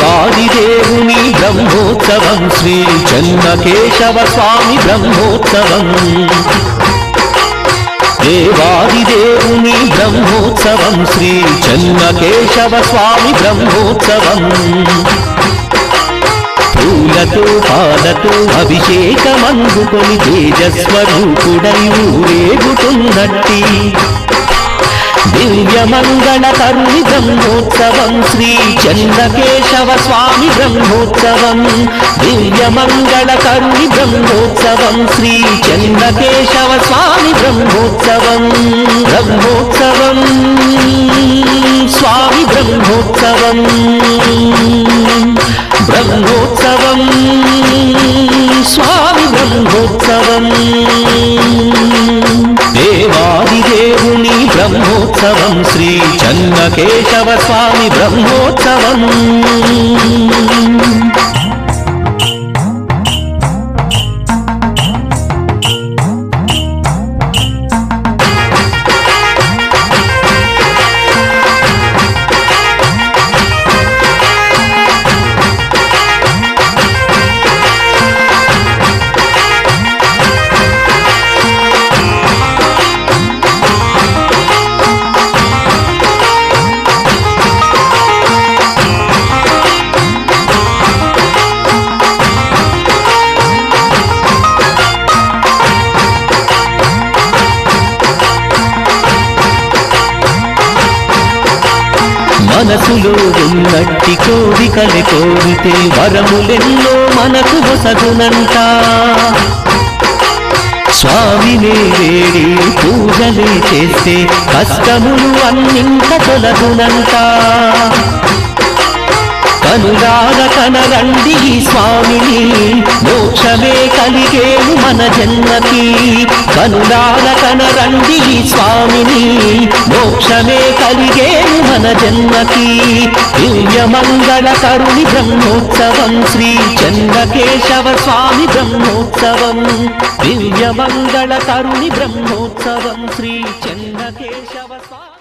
దేవాదిదేవుని బ్రహ్మోత్సవం శ్రీ చెన్నకేశవ స్వామి బ్రహ్మోత్సవం దేవాదిదేవుని బ్రహ్మోత్సవం శ్రీ చెన్నకేశవ స్వామి బ్రహ్మోత్సవం పూలతో పాలతో అభిషేకమందుకొని తేజస్వరూపుడై ఊరేగుతున్నట్టి దివ్యమంగళకరుని బ్రహ్మోత్సవం శ్రీ చెన్నకేశవ స్వామి బ్రహ్మోత్సవం దివ్యమంగళకరుని బ్రహ్మోత్సవం శ్రీ చెన్నకేశవ స్వామి బ్రహ్మోత్సవం బ్రహ్మోత్సవం స్వామి బ్రహ్మోత్సవం బ్రహ్మోత్సవం స్వామి బ్రహ్మోత్సవం దేవాదిదేవుని బ్రహ్మోత్సవం శ్రీ చెన్నకేశవ స్వామి బ్రహ్మోత్సవం మనసులో ఉన్నట్టి కోరికలు కోరితే వరములెన్నో మనకు వసగునంట స్వామినే వేడి పూజలే చేస్తే కష్టములు అన్నింత తొలగునంట కనులార కనరండి స్వామిని మోక్షమే కలిగేను మన జన్మకి కనులార కనరండి స్వామిని మోక్షమే కలిగేను మన జన్మకి దివ్యమంగళకరుని బ్రహ్మోత్సవం శ్రీ చెన్నకేశవ స్వామి బ్రహ్మోత్సవం దివ్యమంగళకరుని బ్రహ్మోత్సవం శ్రీ చెన్నకేశవ స్వామి